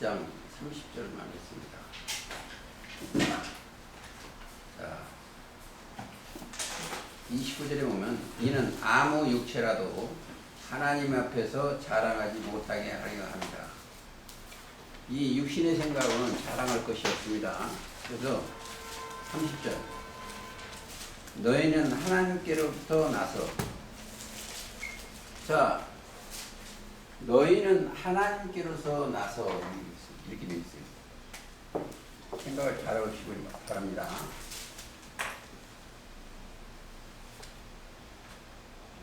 1장 30절만 있습니다. 자, 29절에 보면 이는 아무 육체라도 하나님 앞에서 자랑하지 못하게 하려 합니다. 이 육신의 생각으로는 자랑할 것이 없습니다. 그래서 30절 너희는 하나님께로부터 나서 자 너희는 하나님께로서 나서 이렇게 되어 있어요. 생각을 잘 하시기 바랍니다.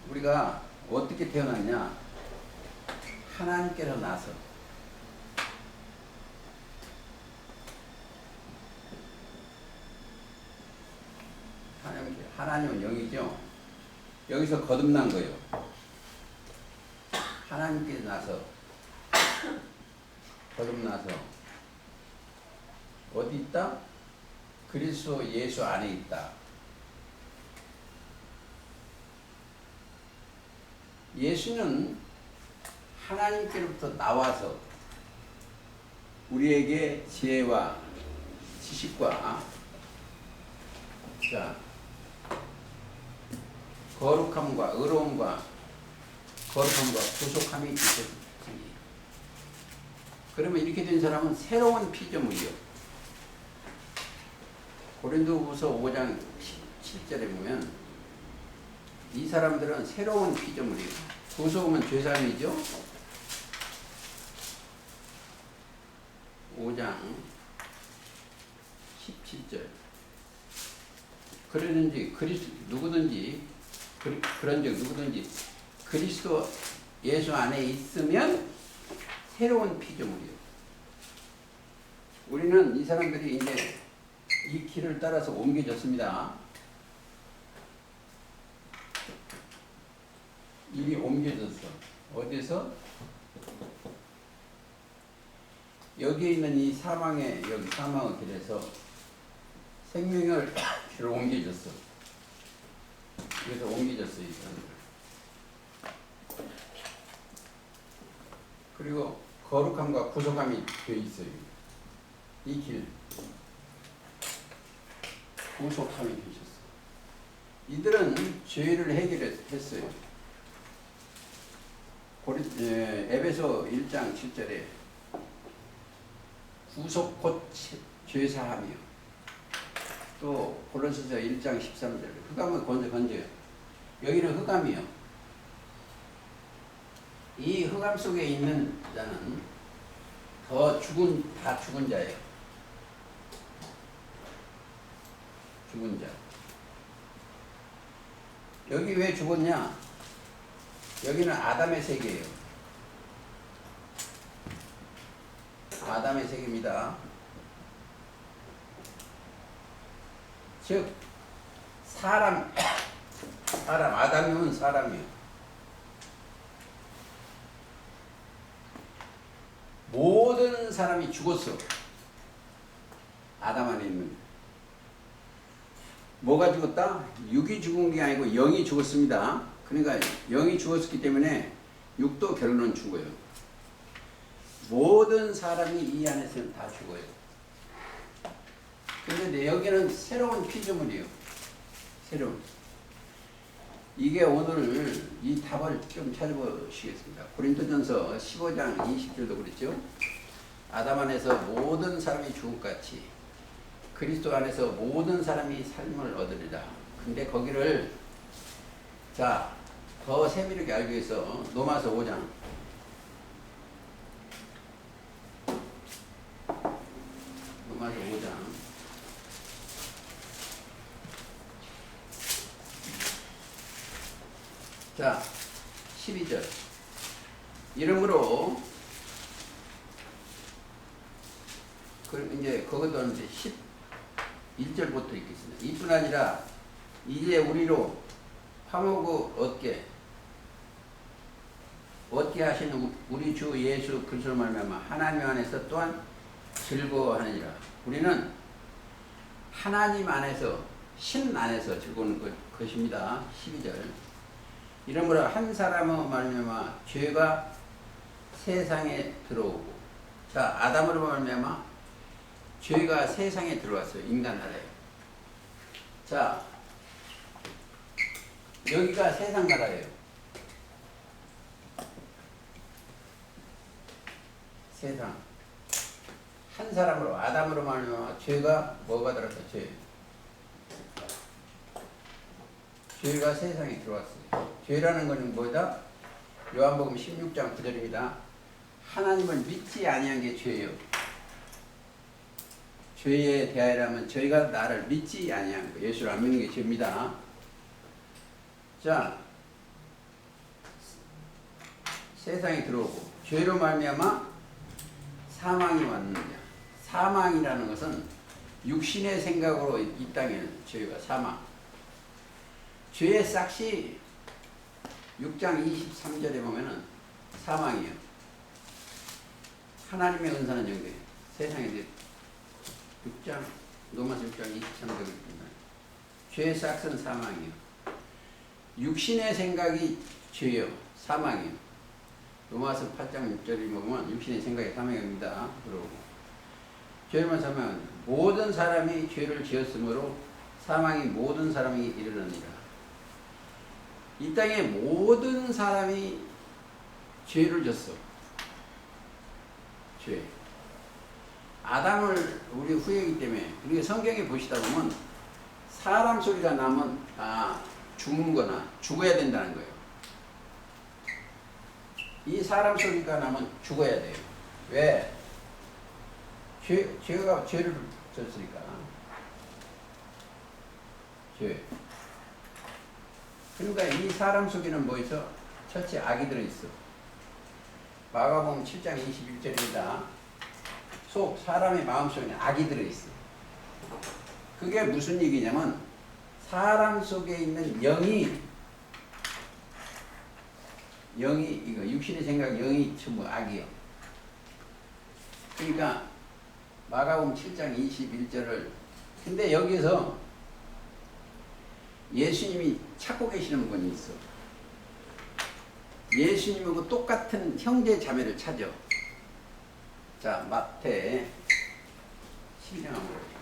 우리가 어떻게 태어났냐? 하나님께로 나서 하나님은 영이죠. 여기서 거듭난 거예요. 하나님께 나서 거듭나서 어디 있다? 그리스도 예수 안에 있다. 예수는 하나님께로부터 나와서 우리에게 지혜와 지식과 거룩함과 의로움과 거룩함과 구속함이 있었지. 그러면 이렇게 된 사람은 새로운 피조물이요. 고린도후서 5장 17절에 보면 이 사람들은 새로운 피조물이에요. 구속은 죄사함이죠. 5장 17절 그러는지 그런즉 누구든지 그리스도 예수 안에 있으면 새로운 피조물이요. 우리는 이 사람들이 이제 이 길을 따라서 옮겨졌습니다. 이미 옮겨졌어. 어디서? 여기에 있는 이 사망의 길에서 생명의 길을 옮겨졌어. 그래서 옮겨졌어, 이 사람들. 그리고 거룩함과 구속함이 되어 있어요. 이 길. 구속함이 되셨어. 이들은 죄를 해결했어요. 에베소 1장 7절에 구속 곧 죄사함이요. 또 고린도서 1장 13절 흑암을 건져요. 여기는 흑암이요. 이 흑암 속에 있는 자는 다 죽은 자예요. 죽은 자. 여기 왜 죽었냐? 여기는 아담의 세계예요. 아담의 세계입니다. 즉 아담이면 사람이에요. 모든 사람이 죽었어. 아담 안에 있는. 뭐가 죽었다? 육이 죽은 게 아니고 영이 죽었습니다. 그러니까 영이 죽었기 때문에 육도 결론은 죽어요. 모든 사람이 이 안에서는 다 죽어요. 그런데 여기는 새로운 피조물이에요. 새로운. 이게 오늘 이 답을 좀 찾아보시겠습니다. 고린도전서 15장 20절도 그랬죠. 아담 안에서 모든 사람이 죽은 것 같이 그리스도 안에서 모든 사람이 삶을 얻으리라. 근데 거기를 더 세밀하게 알기 위해서 로마서 5장 로마서 5장 12절 이러므로 이제 그것도 이제 11절부터 읽겠습니다. 이뿐 아니라 이제 우리로 화목을 얻게 하시는 우리 주 예수 그리스도로 말미암아 하나님 안에서 또한 즐거워하느니라. 우리는 하나님 안에서 신 안에서 즐거운 것입니다. 12절 이러므로 한 사람의 말미암아 죄가 세상에 들어오고 자, 아담으로 말미암아 죄가 세상에 들어왔어요. 인간 나라에. 자, 여기가 세상 나라예요. 세상. 한 사람으로 아담으로 말미암아 죄가 뭐가 들어왔어? 죄가 세상에 들어왔어요. 죄라는 것은 뭐다? 요한복음 16장 9절입니다. 하나님을 믿지 아니한 게 죄예요. 죄에 대하여라면 저희가 나를 믿지 아니한 거, 예수를 안 믿는 게 죄입니다. 자, 세상에 들어오고 죄로 말미암아 사망이 왔느냐. 사망이라는 것은 육신의 생각으로 이 땅에는 죄가 사망. 죄의 싹이 6장 23절에 보면은 사망이에요. 하나님의 은사는 영계. 세상에 6장 로마서 6장 23절에 보면 죄의 싹은 사망이에요. 육신의 생각이 죄요. 사망이에요. 로마서 8장 6절에 보면 육신의 생각이 사망입니다. 그러고 죄만 사망 모든 사람이 죄를 지었으므로 사망이 모든 사람이 이르느니라. 이 땅에 모든 사람이 죄를 졌어. 죄. 아담을 우리 후예이기 때문에 그리고 성경에 보시다 보면 사람 소리가 나면 죽는 거나 죽어야 된다는 거예요. 이 사람 소리가 나면 죽어야 돼요. 왜? 죄가 죄를 졌으니까. 죄. 그러니까 이 사람 속에는 뭐 있어? 첫째 악이 들어있어. 마가복음 7장 21절입니다. 사람의 마음속에는 악이 들어있어. 그게 무슨 얘기냐면 사람 속에 있는 영이 이거 육신의 생각 영이 전부 악이요. 그러니까 마가복음 7장 21절을 근데 여기서 예수님이 찾고 계시는 분이 있어. 예수님하고 똑같은 형제 자매를 찾아. 자, 마태 12장 한번 보겠습니다.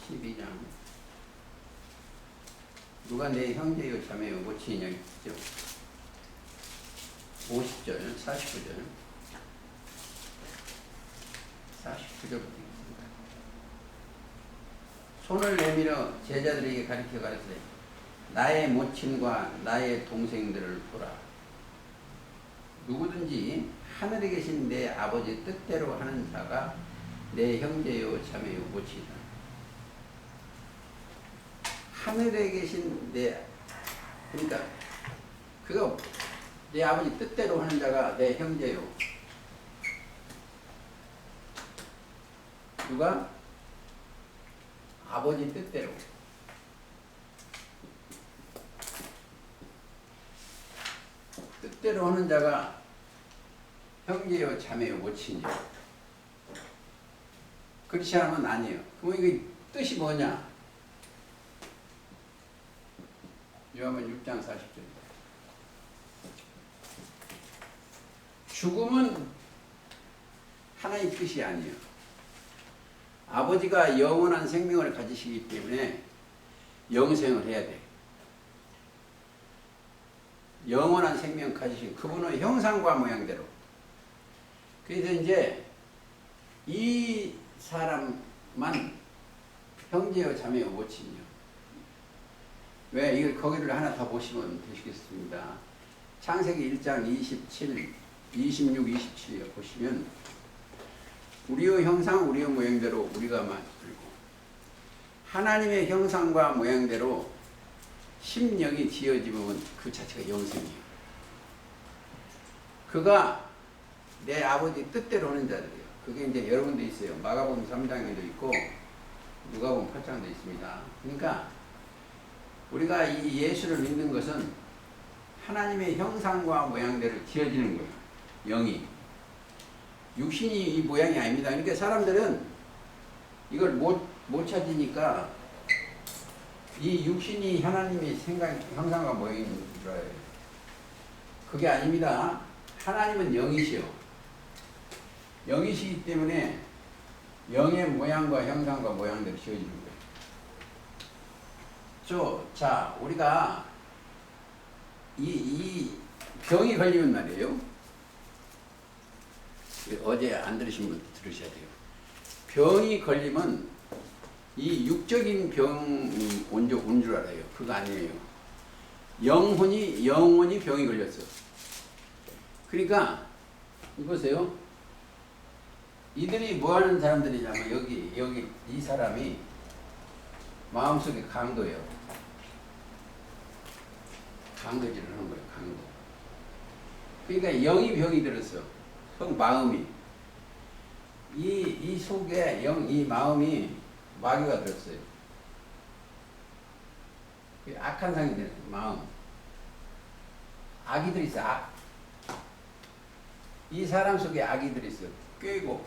12장 누가 내 형제요 자매요 모친이냐 있죠. 50절, 49절, 49절부터 있습니다. 손을 내밀어 제자들에게 가르쳐 가르치되 나의 모친과 나의 동생들을 보라. 누구든지 하늘에 계신 내 아버지 뜻대로 하는 자가 내 형제요 자매요 모친이다. 하늘에 계신 그러니까 그거 내 아버지 뜻대로 하는 자가 내 형제요. 누가? 아버지 뜻대로. 뜻대로 하는 자가 형제요, 자매요, 모친이요. 그렇지 않으면 아니에요. 그럼 이게 뜻이 뭐냐? 요한복음 6장 40절입니다. 죽음은 하나의 뜻이 아니에요. 아버지가 영원한 생명을 가지시기 때문에 영생을 해야 돼. 영원한 생명 가지신 그분의 형상과 모양대로. 그래서 이제 이 사람만 형제요, 자매요, 모친이요. 왜? 이걸 거기를 하나 더 보시면 되시겠습니다. 창세기 1장 26, 27에 보시면 우리의 형상, 우리의 모양대로 우리가 만들고 하나님의 형상과 모양대로 심령이 지어지면 그 자체가 영생이에요. 그가 내 아버지 뜻대로 하는 자들이에요. 그게 이제 여러 군데 있어요. 마가복음 3장에도 있고 누가복음 8장도 있습니다. 그러니까 우리가 이 예수를 믿는 것은 하나님의 형상과 모양대로 지어지는 거예요. 영이. 육신이 이 모양이 아닙니다. 그러니까 사람들은 이걸 못 찾으니까 이 육신이 하나님의 형상과 모형인 줄 알아요. 그게 아닙니다. 하나님은 영이시요. 영이시기 때문에 영의 모양과 형상과 모양대로 지어지는 거예요. 자, 우리가 이 병이 걸리면 말이에요. 어제 안 들으신 분들 들으셔야 돼요. 병이 걸리면 이 육적인 병이 온 줄 알아요. 그거 아니에요. 영혼이 병이 걸렸어. 그러니까 이보세요. 이들이 뭐 하는 사람들이냐면 여기 이 사람이 마음속에 강도예요. 강도질을 하는 거예요. 강도. 그러니까 영이 병이 들었어. 마음이. 이 속에 이 마음이 마귀가 들었어요. 악한 상이 되는 마음. 악이들이 있어. 악. 이 사람 속에 악이들이 있어. 꾀고.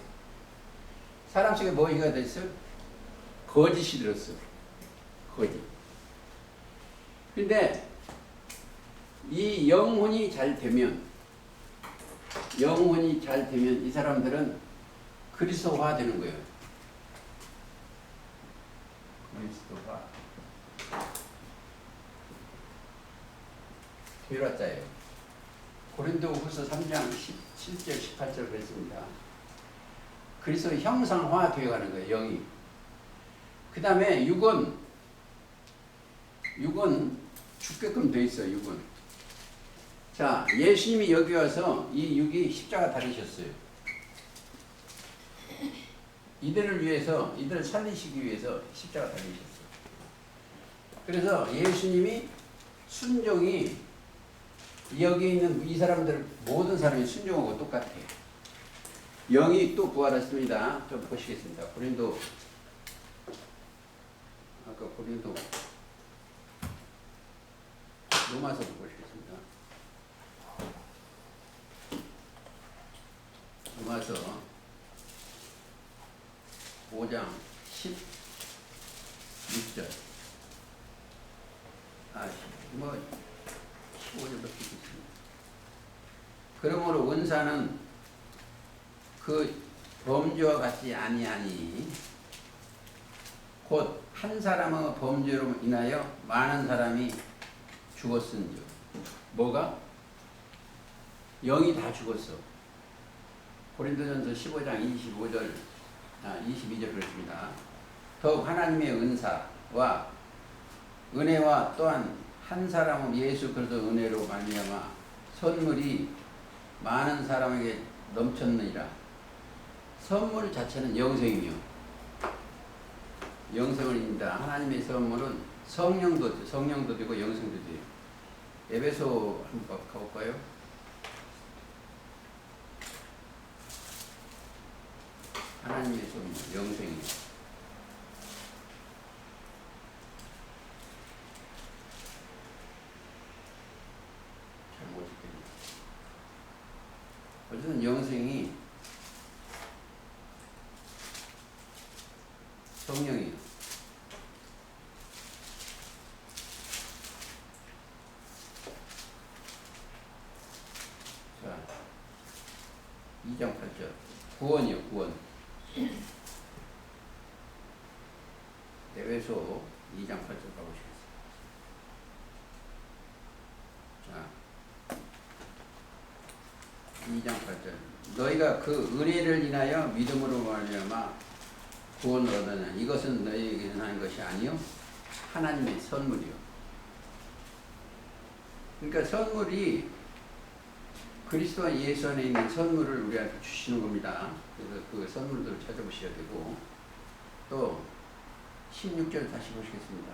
사람 속에 뭐가 들었어? 거짓이 들었어. 거짓. 근데 이 영혼이 잘 되면 이 사람들은 그리스도화 되는 거예요. 그리스도화. 괴로자예요. 고린도후서 3장 17절 18절 그랬습니다. 그리스도 형상화 되어가는 거예요. 영이. 그 다음에 육은 죽게끔 돼 있어요. 육은. 자, 예수님이 여기 와서 이 육이 십자가 달리셨어요. 이들을 살리시기 위해서 십자가 달리셨어요. 그래서 예수님이 순종이 여기 있는 이 사람들 모든 사람이 순종하고 똑같아요. 영이 또 부활했습니다. 좀 보시겠습니다. 고린도 로마서도 보시겠습니다. 로마서 5장 16절 15절부터 있습니다. 그러므로 은사는 그 범죄와 같지 아니하니 곧 한 사람의 범죄로 인하여 많은 사람이 죽었은즉. 뭐가? 영이 다 죽었어. 고린도전서 15장 22절 그렇습니다. 더욱 하나님의 은사와 은혜와 또한 한 사람은 예수 그리스도 은혜로 말미암아 선물이 많은 사람에게 넘쳤느니라. 선물 자체는 영생이요. 영생입니다. 하나님의 선물은 성령도 되고 영생도 돼요. 에베소 한번 가볼까요? 하나님의 선물, 영생이요. 잘못 읽겠네요. 어쨌든 영생이 성령이요. 자, 2장 8절. 구원이요, 구원. 에베소 2장 8절 가보시겠습니다. 자, 2장 8절. 너희가 그 은혜를 인하여 믿음으로 말미암아 구원을 얻었느냐. 이것은 너희에게 난 것이 아니요 하나님의 선물이요. 그러니까 선물이 그리스도와 예수 안에 있는 선물을 우리한테 주시는 겁니다. 그래서 그 선물들을 찾아보셔야 되고, 또 16절 다시 보시겠습니다.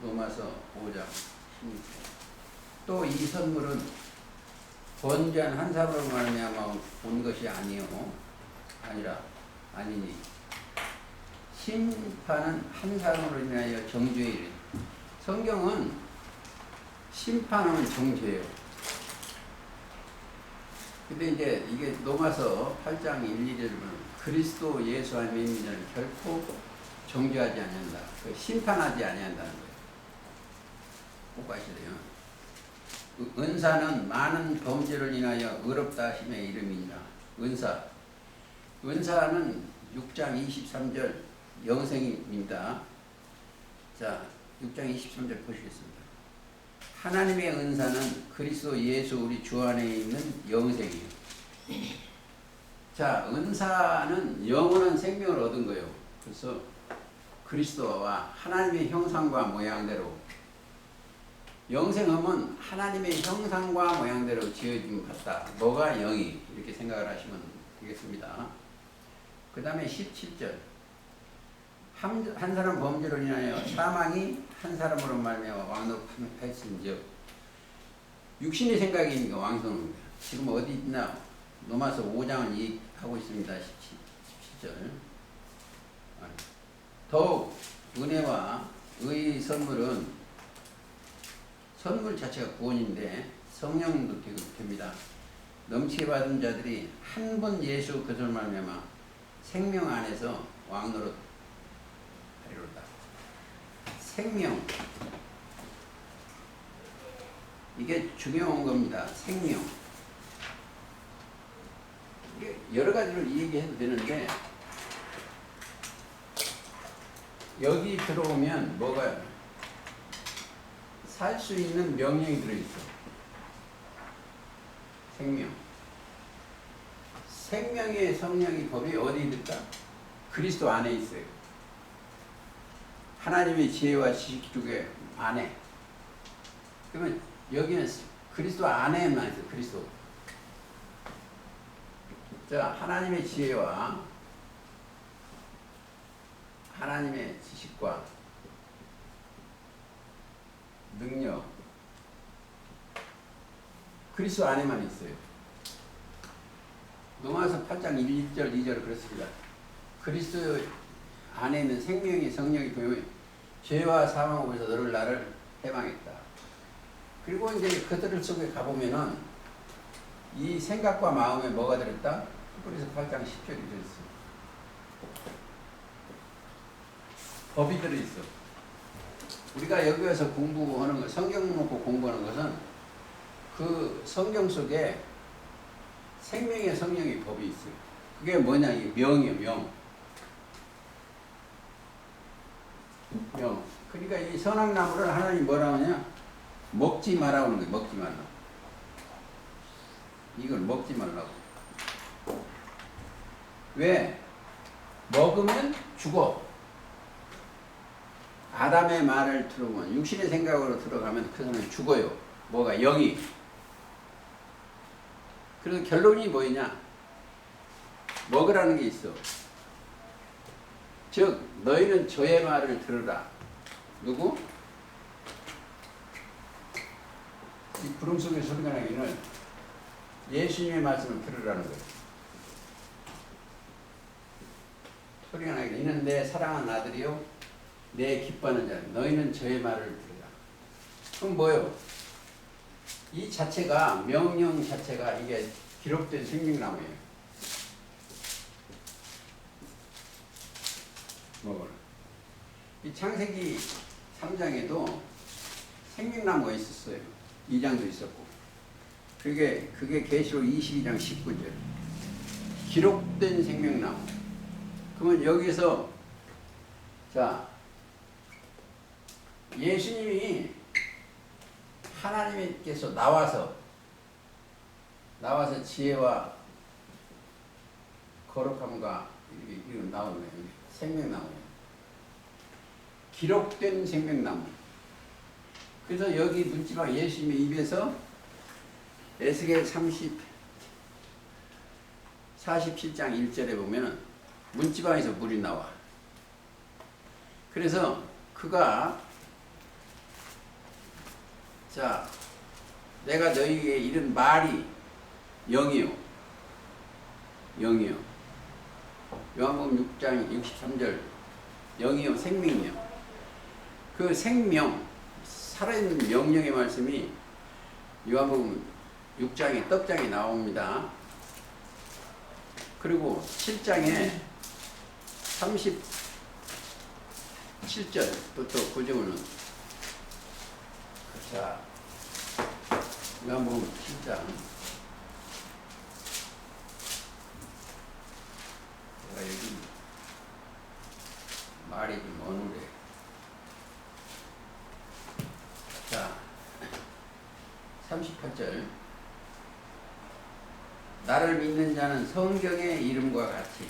로마서 5장 16절. 또 이 선물은 번제한 한 사람으로 말미암아 온 것이 아니니 심판은 한 사람으로 인하여 정죄에 이르. 성경은 심판은 정죄예요. 근데 이제 이게 로마서 8장 1, 2절을 보면 그리스도 예수 안에 있는 자는 결코 정죄하지 아니한다. 심판하지 아니한다는 거예요. 꼭 가셔야 돼요. 은사는 많은 범죄를 인하여 의롭다 하심의 이름이니라. 은사는 6장 23절 영생입니다. 자, 6장 23절 보시겠습니다. 하나님의 은사는 그리스도 예수 우리 주 안에 있는 영생이에요. 자, 은사는 영원한 생명을 얻은 거예요. 그래서 그리스도와 하나님의 형상과 모양대로, 영생하면 하나님의 형상과 모양대로 지어짐 같다. 뭐가 영이, 이렇게 생각을 하시면 되겠습니다. 그 다음에 17절. 한 사람 범죄로 인하여 사망이 한 사람으로 말미암아 왕노릇하였은즉, 육신의 생각이니까 왕성입니다. 지금 어디 있나? 로마서 5장을 얘기하고 있습니다. 17절. 더욱 은혜와 의의 선물은, 선물 자체가 구원인데 성령도 됩니다. 넘치게 받은 자들이 한 번 예수 그리스도로 말미암아 생명 안에서 왕노릇 하리로다. 생명, 이게 중요한 겁니다. 생명. 이게 여러 가지를 얘기해도 되는데, 여기 들어오면 뭐가 살 수 있는 명령이 들어있어. 생명. 생명의 성령의 법이 어디 있을까? 그리스도 안에 있어요. 하나님의 지혜와 지식 쪽에 안에. 그러면 여기는 그리스도 안에만 있어요. 그리스도. 자, 하나님의 지혜와 하나님의 지식과 능력, 그리스도 안에만 있어요. 로마서 8장 1절 2절 그렇습니다. 그리스도 안에 있는 생명의 성령이 보이면 죄와 사망으로서 나를 해방했다. 그리고 이제 그들 속에 가보면은 이 생각과 마음에 뭐가 들었다? 그래서 8장 10절이 들었어. 법이 들어있어. 우리가 여기 와서 공부하는 것, 성경 놓고 공부하는 것은 그 성경 속에 생명의 성령의 법이 있어요. 그게 뭐냐? 이 명이에요, 명. 명. 그러니까 이 선악나무를 하나님 뭐라고 하냐? 먹지 말라고 하는 거예요. 먹지 말라고. 이걸 먹지 말라고. 왜? 먹으면 죽어. 아담의 말을 들으면, 육신의 생각으로 들어가면 그 사람은 죽어요. 뭐가? 영이. 그래서 결론이 뭐냐? 먹으라는 게 있어. 즉 너희는 저의 말을 들으라. 누구? 이 구름 속에 소리가 나기는 예수님의 말씀을 들으라는 거예요. 소리가 나기는 이는 내 사랑하는 아들이요 내 기뻐하는 자, 너희는 저의 말을 들으라. 그럼 뭐요? 이 자체가, 명령 자체가 이게 기록된 생명나무예요. 먹어라. 이 창세기 3장에도 생명나무가 있었어요. 2장도 있었고. 그게 계시록 22장 19절. 기록된 생명나무. 그러면 여기서 자, 예수님이 하나님께서 나와서 지혜와 거룩함과 이렇게 나오는 거예요. 생명나무예요. 기록된 생명나무. 그래서 여기 문지방 예수님의 입에서 에스겔 47장 1절에 보면 문지방에서 물이 나와. 그래서 그가 자, 내가 너희에게 이른 말이 영이요. 영이요. 요한복음 6장 63절 영이요 생명이요. 그 생명, 살아있는 명령의 말씀이 요한복음 6장에 떡장에 나옵니다. 그리고 7장에 37절부터 9절은 자, 요한복음 7장. 내가 여기 말이 좀 어눌해. 자, 38절. 나를 믿는 자는 성경의 이름과 같이,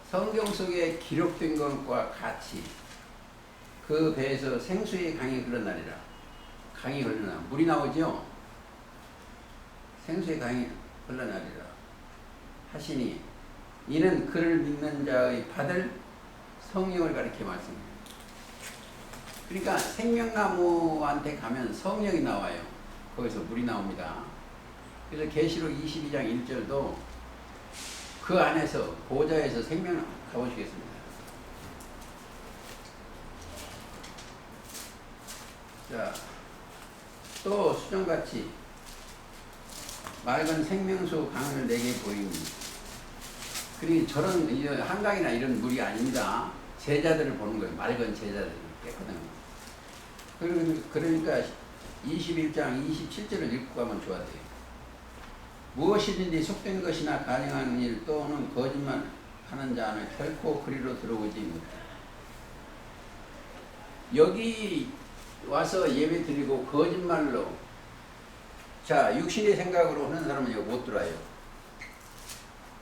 성경 속에 기록된 것과 같이 그 배에서 생수의 강이 흘러나리라. 강이 흘러나 물이 나오죠. 생수의 강이 흘러나리라 하시니 이는 그를 믿는 자의 받을 성령을 가리켜 말씀입니다. 그러니까 생명나무한테 가면 성령이 나와요. 거기서 물이 나옵니다. 그래서 계시록 22장 1절도 그 안에서 보좌에서 생명 가보시겠습니다. 자, 또 수정같이 맑은 생명수 강을 내게 보이니, 그러니 저런 한강이나 이런 물이 아닙니다. 제자들을 보는 거예요. 맑은 제자들 깨끗한. 그러니까 21장 27절을 읽고 가면 좋아돼요. 무엇이든지 속된 것이나 가증하는 일 또는 거짓말하는 자는 결코 그리로 들어오지 못해. 여기 와서 예배 드리고 거짓말로, 자, 육신의 생각으로 하는 사람은 여기 못 들어와요.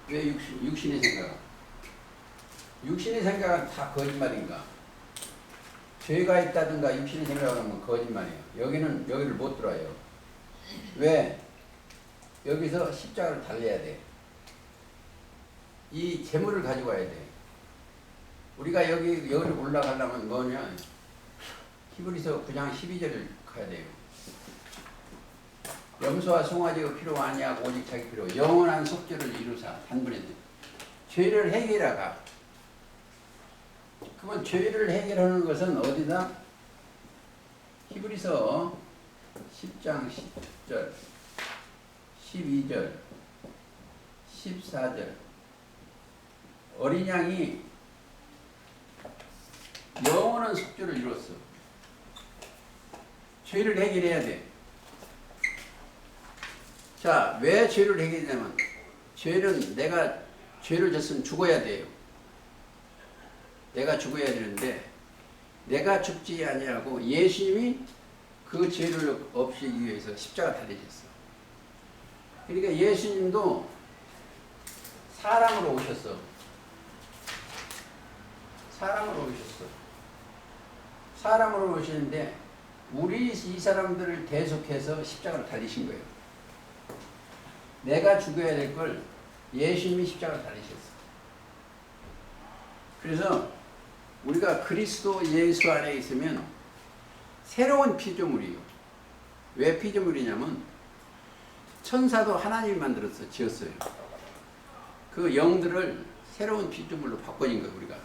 왜 육신의 생각? 육신의 생각은 다 거짓말인가? 죄가 있다든가 육신의 생각을 하면 거짓말이에요. 여기를 못 들어와요. 왜? 여기서 십자가를 달려야 돼. 이 재물을 가지고 와야 돼. 우리가 여기를 올라가려면 뭐냐? 히브리서 9장 12절을 가야 돼요. 염소와 송아지가 필요 아니하고 오직 자기 필요 영원한 속죄를 이루사 단번에 죄를 해결하가. 그러면 죄를 해결하는 것은 어디다? 히브리서 10장 10절 12절 14절 어린 양이 영원한 속죄를 이뤘어. 죄를 해결해야 돼. 자, 왜 죄를 해결하냐면 죄는 내가 죄를 졌으면 죽어야 돼요. 내가 죽어야 되는데 내가 죽지 아니하고 예수님이 그 죄를 없애기 위해서 십자가 달리셨어. 그러니까 예수님도 사람으로 오셨어. 사람으로 오셨어. 사람으로 오시는데 우리 이 사람들을 대속해서 십자가를 달리신 거예요. 내가 죽어야 될 걸 예수님이 십자가를 달리셨어. 그래서 우리가 그리스도 예수 안에 있으면 새로운 피조물이에요. 왜 피조물이냐면 천사도 하나님이 만들어서 지었어요. 그 영들을 새로운 피조물로 바꿔진 거예요. 우리가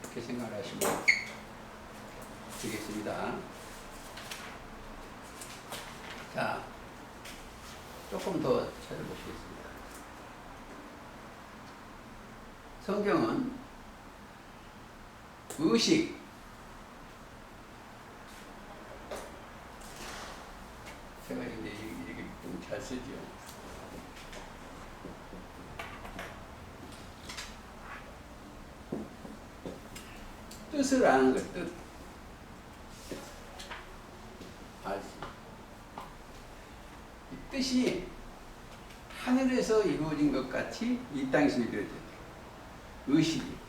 그렇게 생각을 하시면 되겠습니다. 자, 조금 더 찾아보시겠습니다. 성경은 의식, 제가 이제 이렇게 좀 잘 쓰죠. 뜻을 아는 것, 뜻. 알수. 이 뜻이 하늘에서 이루어진 것 같이 이 땅에서 이루어져요. 의식이.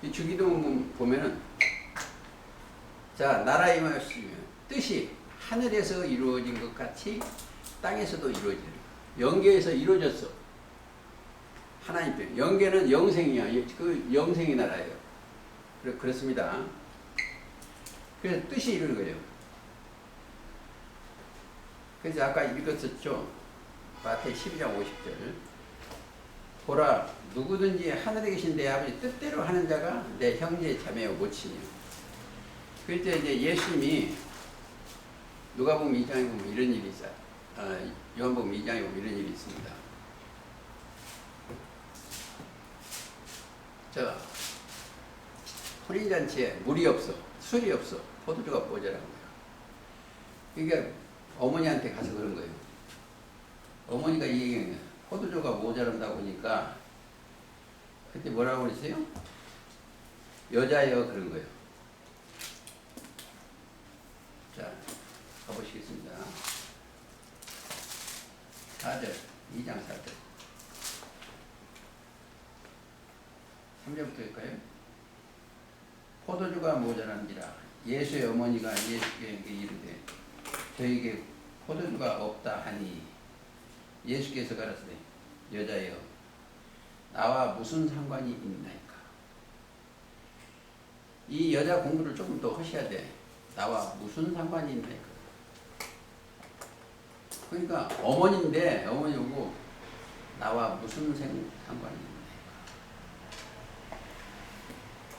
이 주기도문 보면은, 자, 나라의 말씀이면 뜻이 하늘에서 이루어진 것 같이 땅에서도 이루어져요. 영계에서 이루어졌어. 하나님 때문에. 영계는 영생이야. 그 영생의 나라예요. 그렇습니다. 그래서 뜻이 이루는 거예요. 그래서 아까 읽었었죠. 마태복음 12장 50절. 보라, 누구든지 하늘에 계신 내 아버지 뜻대로 하는 자가 내 형제 자매와 모친이요. 그때 이제 예수님이 누가복음 2장에 보면 이런 일이 있어요. 요한복음 2장에 보면 이런 일이 있습니다. 자, 혼인잔치에 물이 없어, 술이 없어, 포도주가 모자란 거야. 그러니까 어머니한테 가서 그런 거예요. 어머니가 이 얘기는 포도주가 모자란다고 하니까 그때 뭐라고 그랬어요? 여자여 그런 거예요. 자, 가보시겠습니다. 4절, 2장 4절. 3절부터 할까요? 포도주가 모자란지라 예수의 어머니가 예수께 이르되 저에게 포도주가 없다 하니 예수께서 가라사대 여자여 나와 무슨 상관이 있나이까. 이 여자 공부를 조금 더 하셔야 돼. 나와 무슨 상관이 있나이까. 그러니까 어머니인데 어머니 오고 나와 무슨 상관이 있나이까.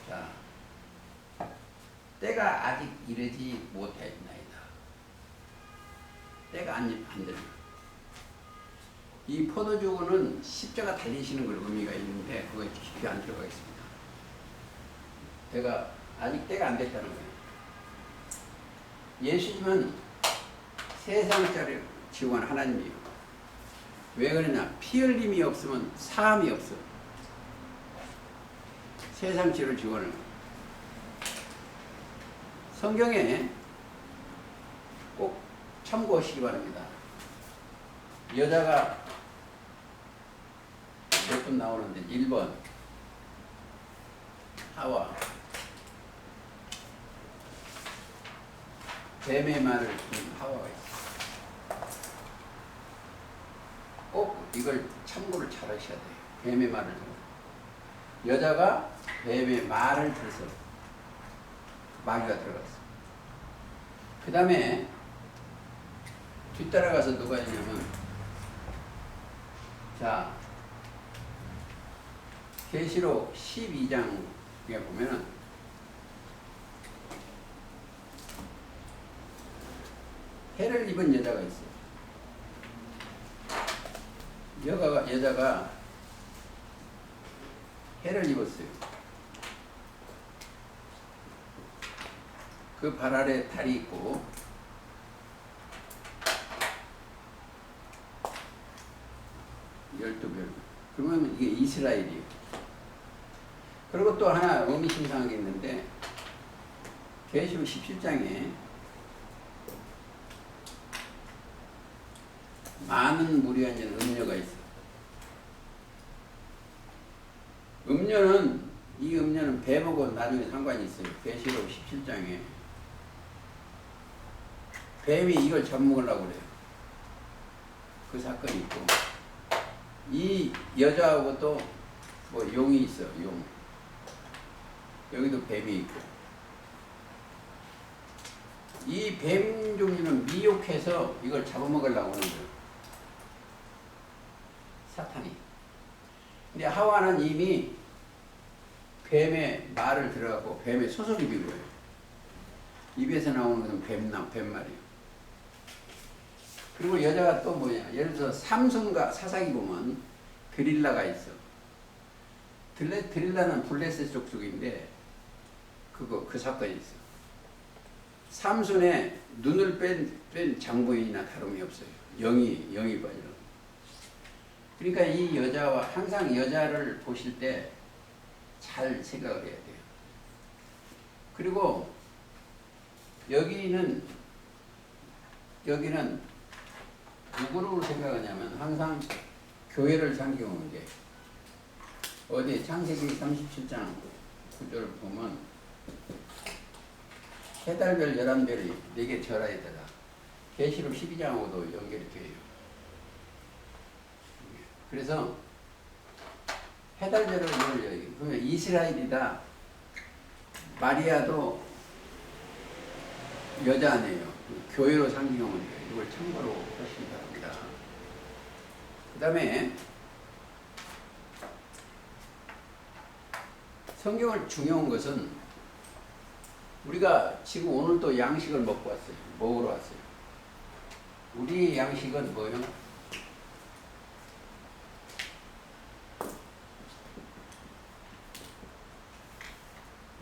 자, 때가 아직 이르지 못하였나이다. 때가 안 된다. 이 포도주는 십자가 달리시는 걸 의미가 있는데 그거 깊이 안 들어가겠습니다. 아직 때가 안 됐다는 거예요. 예수님은 세상자를 지원 하나님이에요. 왜 그러냐? 피 흘림이 없으면 사함이 없어. 세상 죄를 지원을. 성경에 꼭 참고하시기 바랍니다. 여자가 몇 분 나오는데 1번 하와 뱀의 말을 듣는 하와가 있어요. 꼭 이걸 참고를 잘 하셔야 돼요. 뱀의 말을 듣는. 여자가 뱀의 말을 들어서 마귀가 들어갔어. 그 다음에 뒤따라가서 누가 있냐면 자 계시록 12장에 보면은 해를 입은 여자가 있어요. 여자가 해를 입었어요. 그 발 아래 달이 있고 12별. 그러면 이게 이스라엘이에요. 그리고 또 하나 의미심장한 게 있는데 계시록 17장에 많은 무리가 있는 음녀가 있어. 이 음녀는 뱀하고 나중에 상관이 있어요. 계시록 17장에 뱀이 이걸 잡먹으려고 그래요. 그 사건이 있고 이 여자하고 또 뭐 용이 있어. 용. 여기도 뱀이 있고 이 뱀 종류는 미혹해서 이걸 잡아먹으려고 하는 거예요. 사탄이. 근데 하와는 이미 뱀의 말을 들어가고 뱀의 소속이 된 거예요. 입에서 나오는 것은 뱀말이에요. 그리고 여자가 또 뭐냐? 예를 들어서 삼손과 사사기 보면 드릴라가 있어. 드릴라는 블레셋 족속인데 그 사건이 있어. 삼손의 눈을 뺀 장부인이나 다름이 없어요. 영이 빠져. 그러니까 이 여자와 항상 여자를 보실 때 잘 생각을 해야 돼요. 그리고 여기는 누구를 생각하냐면 항상 교회를 상징하는 게 어디 창세기 37장 9절을 보면 해달별 11별이 네게 절하에 따라 계시록 12장하고도 연결이 돼요. 그래서 해달별을 그러면 이스라엘이다. 마리아도 여자 아니에요. 교회로 상징하면 돼요. 이걸 참고로 하시기 바랍니다. 그 다음에 성경을 중요한 것은 우리가 지금 오늘 또 양식을 먹고 왔어요. 먹으러 왔어요. 우리 양식은 뭐예요?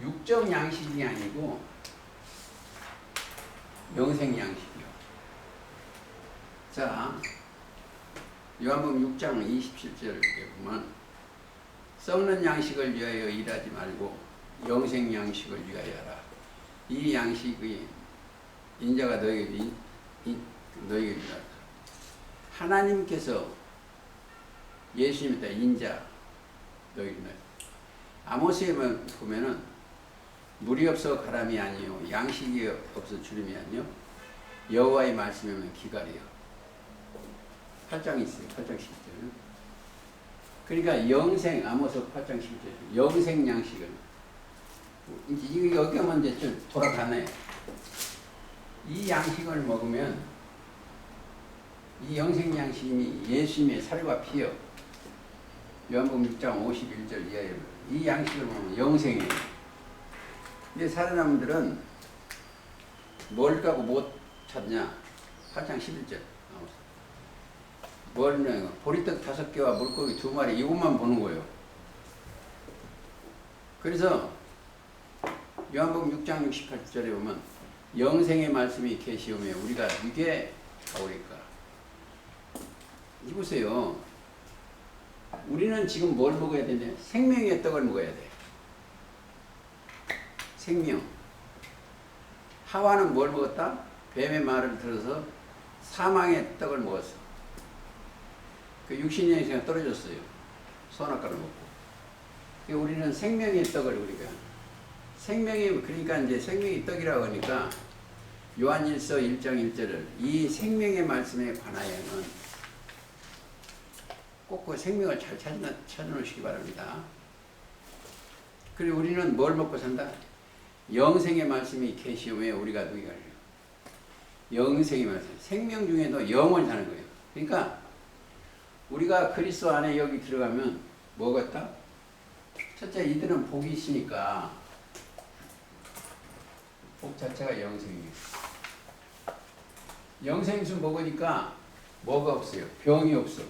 육적 양식이 아니고 영생 양식이요. 자, 요한복음 6장 27절에 보면 썩는 양식을 위하여 일하지 말고 영생 양식을 위하여 하라. 이 양식이 인자가 너에게 주라. 하나님께서 예수님이다 인자 너에게 주라. 아모스에 보면은 물이 없어 가람이 아니요 양식이 없어 주림이 아니요 여호와의 말씀이면 기갈이요. 8장 있어요. 8장 10절. 그러니까 영생 아모스 8장 10절 영생 양식을 이제 여기 오면 이제 좀 돌아가네. 이 양식을 먹으면 이 영생 양식이 예수님의 살과 피요. 요한복음 6장 51절 이하에 이 양식을 먹으면 영생이에요. 근데 살아남은 뭘 까고 못 찾냐? 8장 11절. 뭘 보리떡 5개와 물고기 2마리 이것만 보는 거예요. 그래서 요한복음 6장 68절에 보면 영생의 말씀이 계시오며 우리가 이게 가오리까. 이보세요. 우리는 지금 뭘 먹어야 되냐? 생명의 떡을 먹어야 돼. 생명. 하와는 뭘 먹었다? 뱀의 말을 들어서 사망의 떡을 먹었어. 그 육신의 영생이 떨어졌어요. 선악과를 먹고. 우리는 생명의 떡을 우리가 생명이 그러니까 이제 생명의 떡이라고 하니까 요한일서 1장 1절을 이 생명의 말씀에 관하여는 꼭 그 생명을 잘 찾아놓으시기 바랍니다. 그리고 우리는 뭘 먹고 산다? 영생의 말씀이 계시오며 우리가 누구가 영생의 말씀 생명 중에도 영을 사는 거예요. 그러니까 우리가 그리스도 안에 여기 들어가면 뭐겠다? 첫째 이들은 복이 있으니까 복 자체가 영생이에요. 영생수 먹으니까 뭐가 없어요? 병이 없어.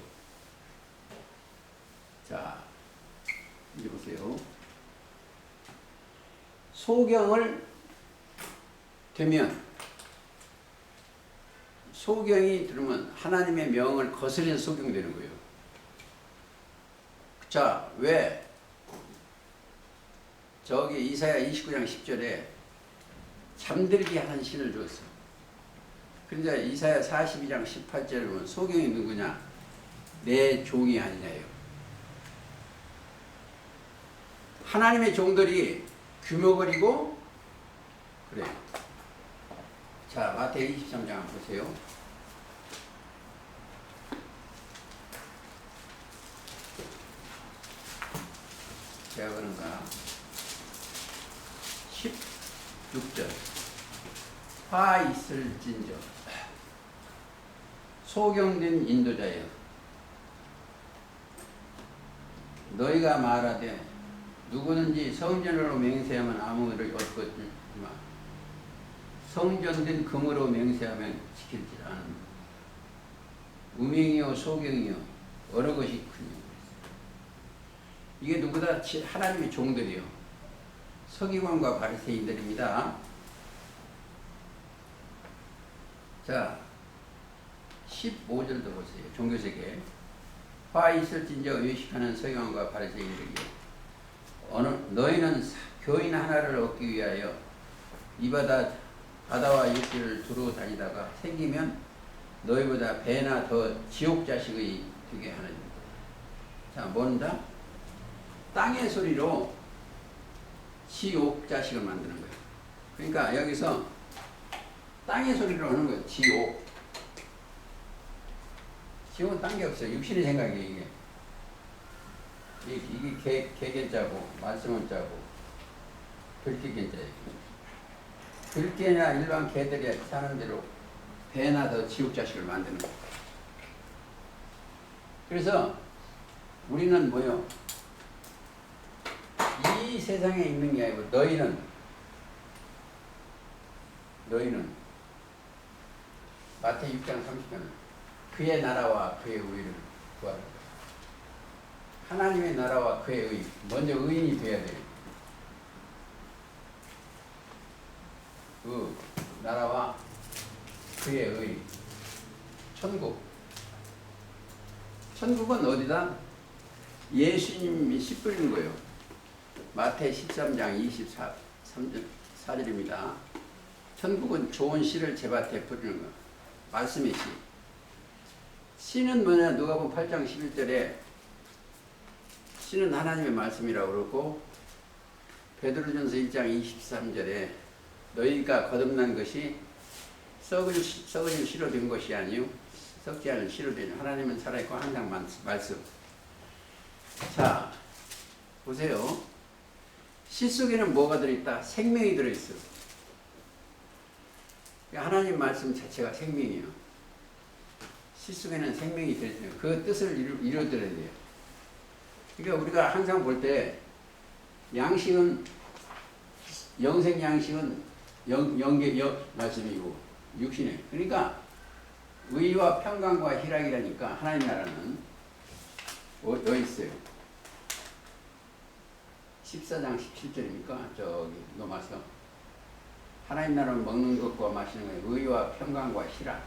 자, 이제 보세요. 소경을 되면 소경이 들으면 하나님의 명을 거스르는 소경되는 거예요. 자, 왜? 저기 이사야 29장 10절에 잠들게 하는 신을 주었어. 그런데 이사야 42장 18절에 보면 소경이 누구냐? 내 종이 아니냐요. 하나님의 종들이 규모거리고 그래. 자, 마태복음 23장 한번 보세요. 제가 그런가 16절 화 있을진저 소경된 인도자여 너희가 말하되 누구든지 성전으로 맹세하면 아무 일을 얻거니와 성전된 금으로 맹세하면 지킬지 않은 우명이요 소경이요 어느 것이 크냐. 이게 누구다? 하나님의 종들이요. 서기관과 바리새인들입니다. 자, 15절도 보세요. 종교세계 화 있을진저 의식하는 서기관과 바리새인들이요. 너희는 교인 하나를 얻기 위하여 이 바다와 육지를 두루 다니다가 생기면 너희보다 배나 더 지옥 자식이 되게 하느니라. 자, 뭔다? 땅의 소리로 지옥 자식을 만드는 거예요. 그러니까 여기서 땅의 소리로 하는 거예요. 지옥. 지옥은 딴 게 없어요. 육신의 생각이에요. 이게. 이게 개견자고 말씀은 자고 들개견자예요. 들개나 일반 개들이 사는 대로 배나 더 지옥 자식을 만드는 거예요. 그래서 우리는 뭐요? 이 세상에 있는 게 아니고 너희는 마태 6장 30절 그의 나라와 그의 의를 구하라. 하나님의 나라와 그의 의, 먼저 의인이 되어야 돼요. 그 나라와 그의 의, 천국. 천국은 어디다? 예수님이 씨 뿌리는 거예요. 마태 13장 24절입니다. 천국은 좋은 씨를 제 밭에 뿌리는 거. 말씀의 씨. 씨는 뭐냐? 누가복음 8장 11절에 씨는 하나님의 말씀이라고 그러고, 베드로전서 1장 23절에 너희가 거듭난 것이 썩은 씨로 된 것이 아니요 썩지 않은 씨로 된 하나님은 살아있고 항상 말씀. 자, 보세요. 씨 속에는 뭐가 들어있다? 생명이 들어있어. 하나님 말씀 자체가 생명이에요. 씨 속에는 생명이 들어있어요. 그 뜻을 이루어드려야 돼요. 그러니까 우리가 항상 볼 때 양식은, 영생 양식은 말씀이고 육신에. 그러니까 의와 평강과 희락이라니까 하나님 나라는 어디 있어요? 14장 17절입니까? 저기 넘어서 하나님 나라는 먹는 것과 마시는 거예요. 의와 평강과 희락.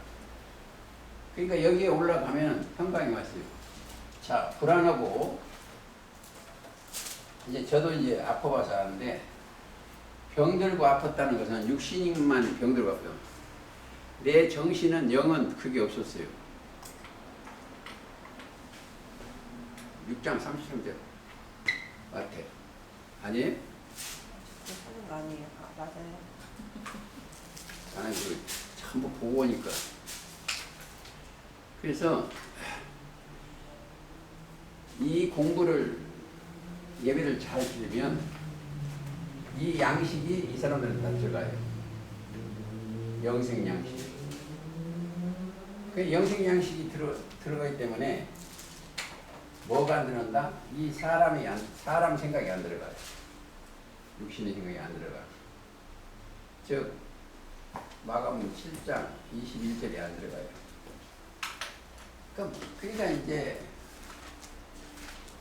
그러니까 여기에 올라가면 평강이 왔어요. 자, 불안하고 이제 저도 이제 아파봐서 하는데, 병들고 아팠다는 것은 육신만 병들고 아파요. 내 정신은 영은 그게 없었어요. 6장 33절 마태 아니에요? 하는 거 아니에요? 아, 맞아요. 나는 그 한번 보고 오니까. 그래서 이 공부를, 예배를 잘 드리면 이 양식이 이 사람들은 다 들어가요. 영생 양식. 그 영생 양식이 들어가기 때문에 뭐가 안 들어간다? 이 사람 생각이 안 들어가요. 육신의 생각이 안 들어가. 즉 마가복음 7장 21절이 안 들어가요. 그러니까 이제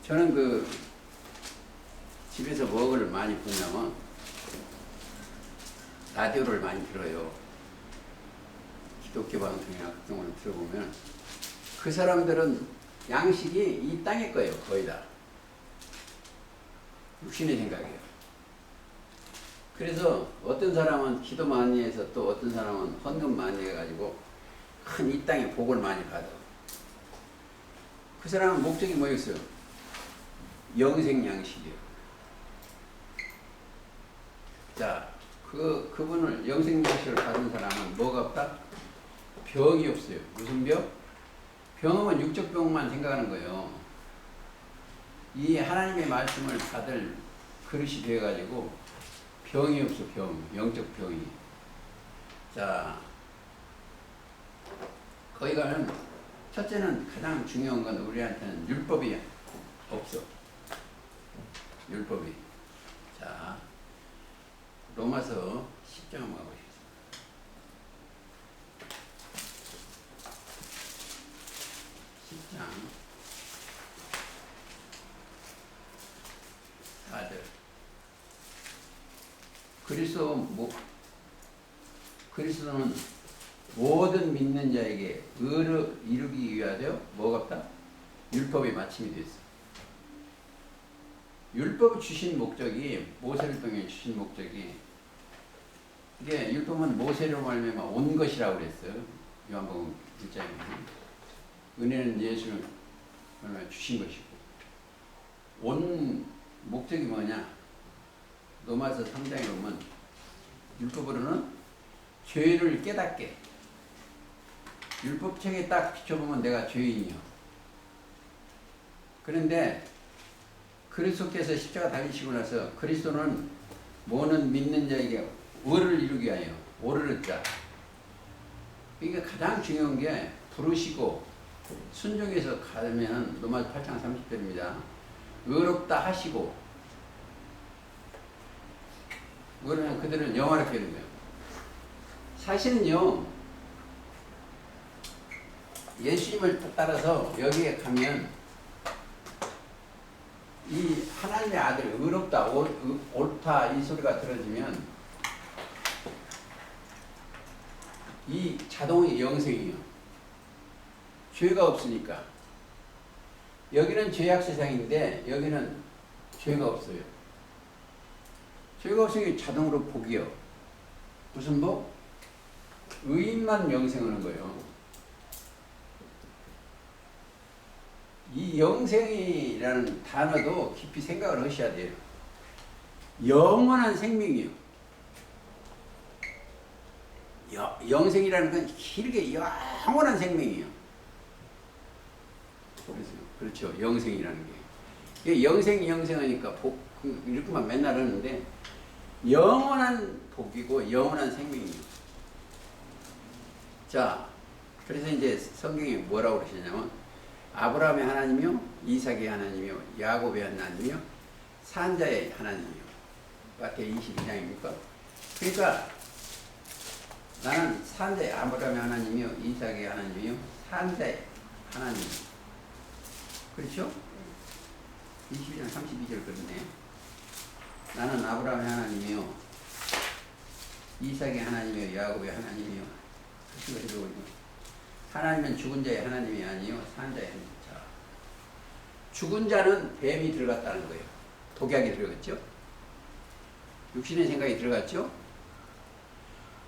저는 그 집에서 뭐를 많이 보냐면 라디오를 많이 들어요. 기독교 방송이나 그런 걸 들어보면 그 사람들은 양식이 이 땅의 거예요. 거의 다. 육신의 생각이에요. 그래서 어떤 사람은 기도 많이 해서 또 어떤 사람은 헌금 많이 해가지고 큰 이 땅에 복을 많이 받아. 그 사람은 목적이 뭐였어요? 영생 양식이에요. 자, 그분을 영생 양식을 받은 사람은 뭐가 없다? 병이 없어요. 무슨 병? 병은 육적 병만 생각하는 거예요. 이 하나님의 말씀을 받을 그릇이 되어가지고 병이 없어. 영적 병이. 자, 거기 가면 첫째는 가장 중요한 건 우리한테는 율법이 없어. 율법이. 자, 로마서 10장 한번 가보시겠습니다. 그리스도는 모든 믿는 자에게 의를 이루기 위하여 뭐가 없다? 율법이 마침이 되어 있어. 율법을 주신 목적이, 모세를 통해 주신 목적이, 이게 율법은 모세로 말미암아 온 것이라고 그랬어요. 요한복음 1장에. 은혜는 예수를 주신 것이고, 온 목적이 뭐냐? 로마서 3장에 보면 율법으로는 죄를 깨닫게. 율법책에 딱 비춰보면 내가 죄인이요. 그런데 그리스도께서 십자가 달리시고 나서 그리스도는 모든 믿는 자에게 의를 이루기 위하여, 오를 자. 그러니까 가장 중요한 게 부르시고 순종해서 가면 로마서 8장 30절입니다. 의롭다 하시고, 그러면 그들은 영화롭게 되는 거예요. 사실은요, 예수님을 따라서 여기에 가면 이 하나님의 아들, 의롭다, 옳다 이 소리가 들어지면 이 자동이 영생이에요. 죄가 없으니까. 여기는 죄악 세상인데 여기는 죄가 없어요. 죄가 없으니 자동으로 복이요. 무슨 복? 의인만 영생하는 거예요. 이 영생이라는 단어도 깊이 생각을 하셔야 돼요. 영원한 생명이요. 영생이라는 건 길게 영원한 생명이요. 그렇죠. 영생이라는 게. 이게 영생하니까 복, 이렇게만 맨날 하는데, 영원한 복이고, 영원한 생명이요. 자, 그래서 이제 성경에 뭐라고 그러시냐면, 아브라함의 하나님이요, 이삭의 하나님이요, 야곱의 하나님이요, 산자의 하나님이요. 마태복음 22장입니까? 그러니까, 나는 산자의 아브라함의 하나님이요, 이삭의 하나님이요, 산자의 하나님. 그렇죠? 22장 32절 그렇네. 나는 아브라함의 하나님이요, 이삭의 하나님이요, 야곱의 하나님이요. 그래서 하나님은 죽은 자의 하나님이 아니요, 산 자의 하나님. 자, 죽은 자는 뱀이 들어갔다는 거예요. 독약이 들어갔죠? 육신의 생각이 들어갔죠?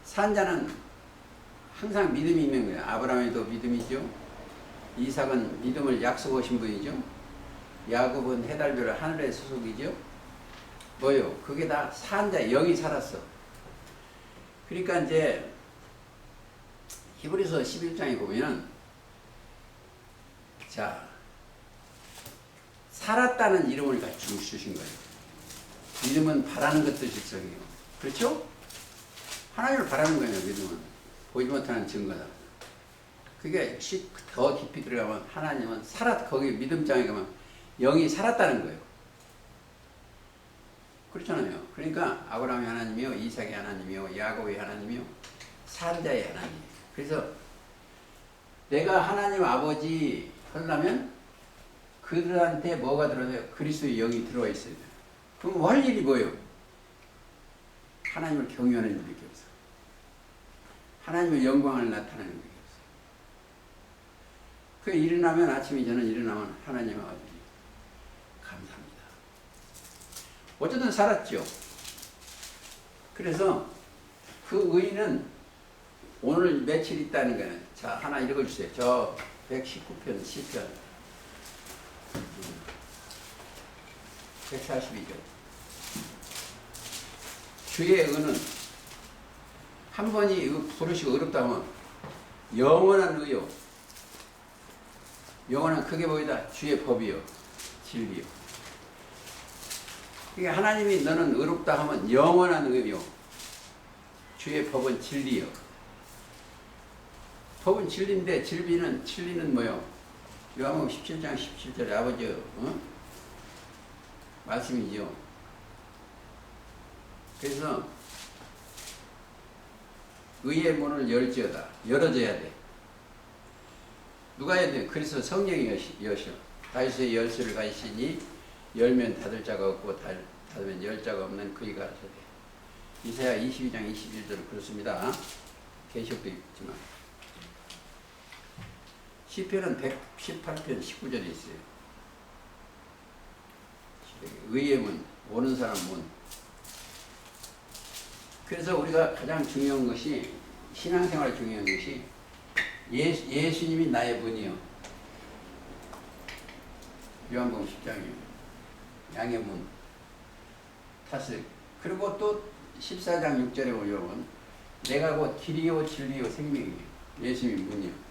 산 자는 항상 믿음이 있는 거예요. 아브라함에도 믿음이죠. 이삭은 믿음을 약속하신 분이죠. 야곱은 해달별을 하늘의 소속이죠. 뭐요? 그게 다 산자, 영이 살았어. 그러니까 이제 히브리서 11장에 보면은, 자, 살았다는 이름을 갖추고 주신 거예요. 믿음은 바라는 것도 실성이에요. 그렇죠? 하나님을 바라는 거예요, 믿음은. 보지 못하는 증거다. 그게 더 깊이 들어가면 하나님은 거기 믿음장에 가면 영이 살았다는 거예요. 그렇잖아요. 그러니까 아브라함의 하나님이요, 이삭의 하나님이요, 야곱의 하나님이요, 산자의 하나님. 그래서 내가 하나님 아버지 하려면 그들한테 뭐가 들어요? 그리스도의 영이 들어와 있어야 돼요. 그럼 할 일이 뭐예요? 하나님을 경외하는 일밖에 없어. 하나님의 영광을 나타내는 일밖에 없어. 그 일어나면 아침에 저는 일어나면 하나님 아버지 감사합니다. 어쨌든 살았죠. 그래서 그 의인은 오늘 며칠 있다는 거는, 자, 하나 읽어주세요. 저 119편, 10편. 142절. 주의 의는 한 번이 부르시고 어렵다면 영원한 의요. 영원한 크게 보이다. 주의 법이요. 진리요. 그러니까 하나님이 너는 의롭다 하면 영원한 의요. 주의 법은 진리요. 법은 진리인데 진리는 뭐요? 요한복음 17장 17절에 아버지 말씀이죠. 그래서 의의 문을 열어줘야 돼. 누가 해야 돼? 그래서 성령이 여셔. 다윗의 열쇠를 가지시니 열면 닫을 자가 없고 닫으면 열 자가 없는 그이가 하셔야 돼. 이사야 22장 21절 그렇습니다. 계시록도 있지만. 시편은 118편 19절에 있어요. 의의 문, 오는 사람 문. 그래서 우리가 가장 중요한 것이, 신앙생활 중요한 것이 예수님이 나의 문이요. 요한복음 10장이요. 양의 문. 탓을. 그리고 또 14장 6절에 보면 내가 곧 길이요 진리요 생명이요. 예수님이 문이요.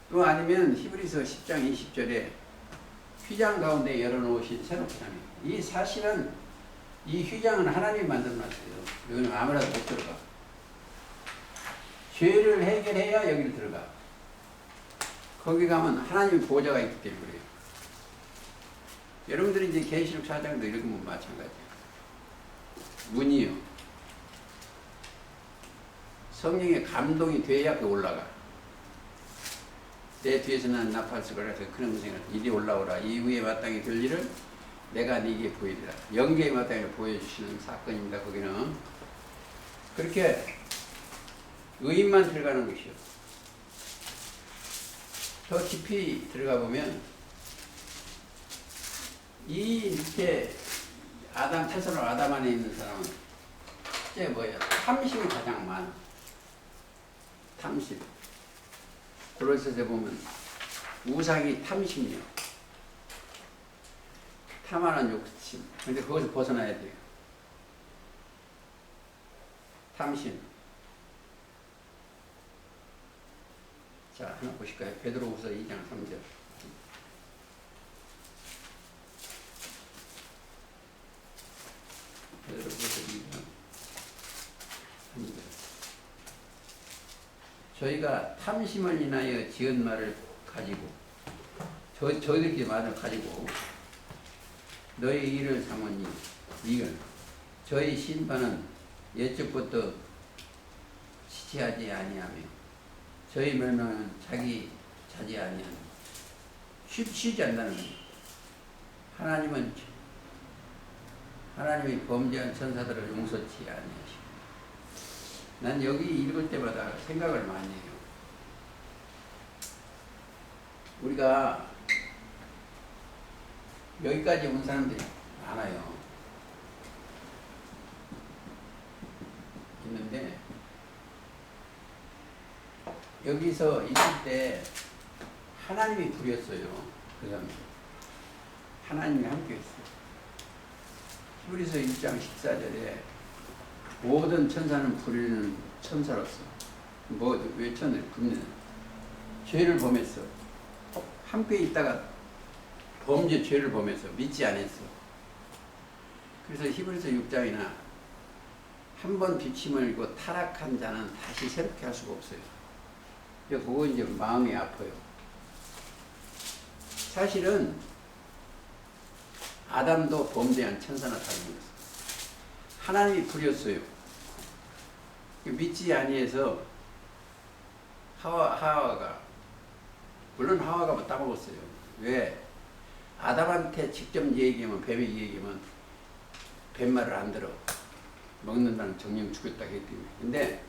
또 아니면 히브리서 10장 20절에 휘장 가운데 열어놓으신 새롭게 하니, 이 사실은 이 휘장은 하나님이 만들어놨어요. 여기는 아무나도 못 들어가. 죄를 해결해야 여기를 들어가. 거기 가면 하나님의 보좌가 있기 때문에 그래요. 여러분들이 이제 계시록 4장도 읽으면 마찬가지예요. 문이요. 성령의 감동이 돼야 그 올라가. 내 뒤에서 난 나팔수가 해서 그런 생각, 이리 올라오라. 이후에 마땅히 될 일을 내가 네게 보이리라. 영계에 마땅히 보여주시는 사건입니다. 거기는 그렇게 의인만 들어가는 것이요. 더 깊이 들어가 보면 이 밑에 아담 태서로 아담 안에 있는 사람은 첫째 뭐예요? 탐심이 가장 많아. 탐심. 골로새서에 보면 우상이 탐심이요. 탐하는 욕심. 근데 그것을 벗어나야 돼요. 탐심. 자, 하나 보실까요? 베드로후서 2장 3절. 베드로후서 2장 3절. 저희가 탐심을 인하여 지은 말을 가지고 저희들끼리 말을 가지고 너희 일을 삼으니 이건 저희 심판은 옛적부터 지체하지 아니하며 저희 멸망은 자기 자지 아니하는 쉬지 않는다는 거예요. 하나님이 범죄한 천사들을 용서치 아니하시고. 난 여기 읽을 때마다 생각을 많이 해요. 우리가 여기까지 온 사람들이 많아요. 있는데 여기서 있을 때 하나님이 부렸어요. 그 사람들. 하나님이 함께 했어요. 히브리서 1장 14절에 모든 천사는 부리는 천사로서 왜 천을 굽는 죄를 범했어. 함께 있다가 범죄 죄를 범해서 믿지 않았어. 그래서 히브리서 6장이나 한 번 비침을 입고 타락한 자는 다시 새롭게 할 수가 없어요. 그거 이제 마음이 아파요. 사실은 아담도 범죄한 천사나 다름없어요. 하나님이 부렸어요. 믿지 아니해서 하와가 물론 하와가 뭐 따먹었어요. 왜? 아담한테 직접 얘기하면 뱀이 얘기하면 뱀말을 안 들어. 먹는다는 정령 죽였다 했기 때문에. 근데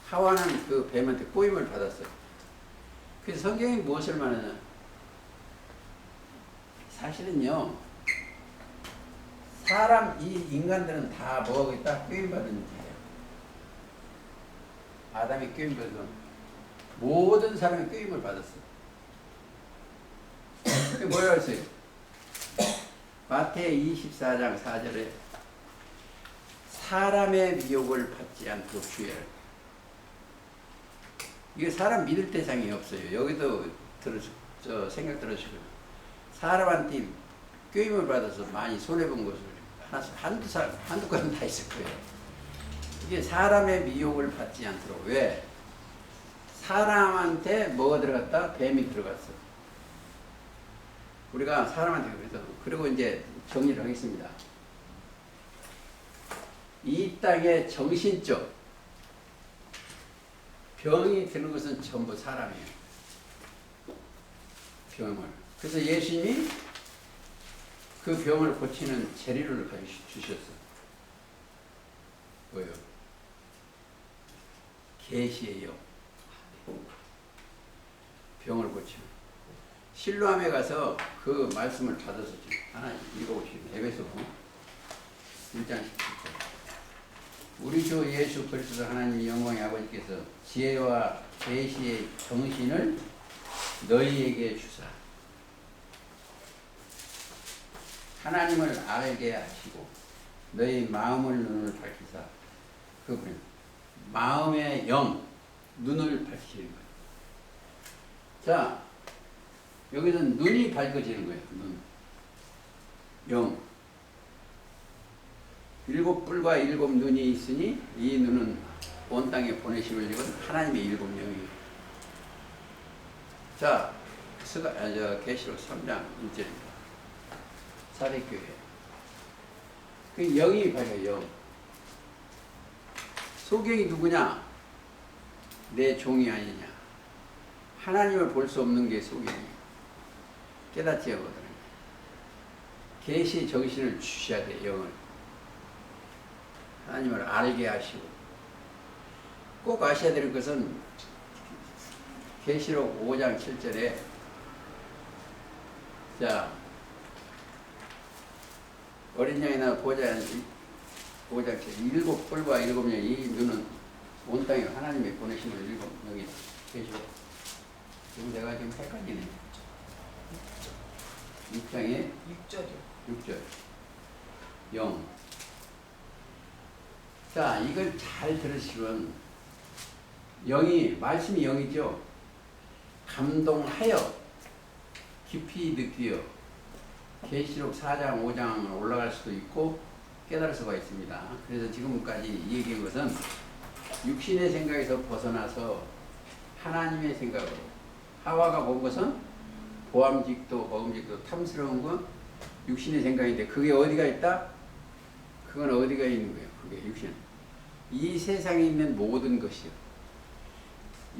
하와는 그 뱀한테 꼬임을 받았어요. 그래서 성경이 무엇을 말하냐? 사실은요, 이 인간들은 다 뭐하고 있다? 꼬임받은 자예요. 아담이 꼬임받아서 모든 사람이 꼬임을 받았어요. 그게 뭐라고 했어요? 마태 24장 4절에 사람의 미혹을 받지 않도록 주의하라. 이게 사람 믿을 대상이 없어요. 여기도 생각 들으시고 사람한테 꾀임을 받아서 많이 손해본 것을 한두 건은 다 있을 거예요. 이게 사람의 미혹을 받지 않도록. 왜? 사람한테 뭐가 들어갔다? 뱀이 들어갔어. 우리가 사람한테 그래서 그리고 이제 정리를 하겠습니다. 이 땅의 정신적 병이 드는 것은 전부 사람이에요. 병을. 그래서 예수님이 그 병을 고치는 재료를 주셨어. 뭐예요? 계시의 영. 병을 고치는. 실로암에 가서 그 말씀을 받아서 하나 읽어보시면 에베소 1장 17절. 우리 주 예수 그리스도 하나님 영광의 아버지께서 지혜와 계시의 정신을 너희에게 주사 하나님을 알게 하시고 너희 마음을 눈을 밝히사 그 마음의 영 눈을 밝히는 거예요. 자, 여기는 눈이 밝아지는 거예요. 눈. 영. 7 뿔과 7 눈이 있으니 이 눈은 온 땅에 보내심을 입은 하나님의 7 영이에요. 자, 계시록 3장 1절입니다. 사대교회. 그 영이 밝아요. 영. 소경이 누구냐? 내 종이 아니냐? 하나님을 볼 수 없는 게 소경이에요. 깨닫지 않거든요. 계시 정신을 주셔야 돼. 영을. 하나님을 알게 하시고 꼭 아셔야 되는 것은 계시록 5장 7절에 자 어린 양이나 보좌 5장 7절 일곱 뿔과 일곱 양 이 눈은 온 땅에 하나님의 보내심을 일곱 여기 계시록 지금 내가 지금 헷갈리네 6장에 6절이요. 6절 0 자, 이걸 잘 들으시면 영이 말씀이 영이죠. 감동하여 깊이 느끼어 계시록 4장 5장 올라갈 수도 있고 깨달을 수가 있습니다. 그래서 지금까지 얘기한 것은 육신의 생각에서 벗어나서 하나님의 생각으로 하와가 본 것은 보암직도 먹음직도 탐스러운 건 육신의 생각인데 그게 어디가 있다? 그건 어디가 있는 거예요? 그게 육신. 이 세상에 있는 모든 것이요.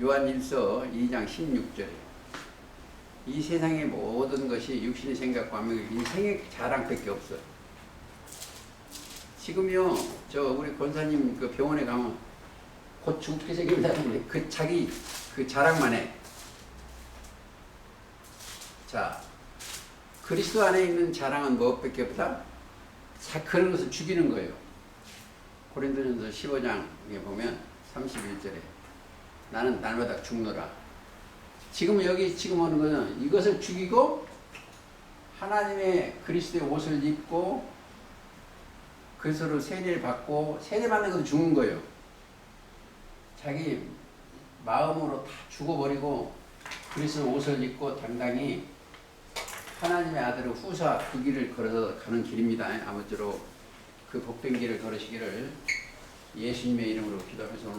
요한 1서 2장 16절에 이 세상의 모든 것이 육신의 생각과 인생의 자랑밖에 없어요. 지금요, 저 우리 권사님 그 병원에 가면 곧 죽게 생긴다는데 그 자기 그 자랑만 해. 자, 그리스도 안에 있는 자랑은 무엇밖에 없다? 그런 것을 죽이는 거예요. 고린도전서 15장에 보면 31절에 나는 날마다 죽노라. 지금 여기 지금 하는 것은 이것을 죽이고 하나님의 그리스도의 옷을 입고 그리스도로 세례를 받고 세례 받는 것도 죽는 거예요. 자기 마음으로 다 죽어버리고 그리스도 옷을 입고 당당히 하나님의 아들을 후사 그 길을 걸어서 가는 길입니다. 아무쪼록 그 복된 길을 걸으시기를 예수님의 이름으로 기도하면서 오늘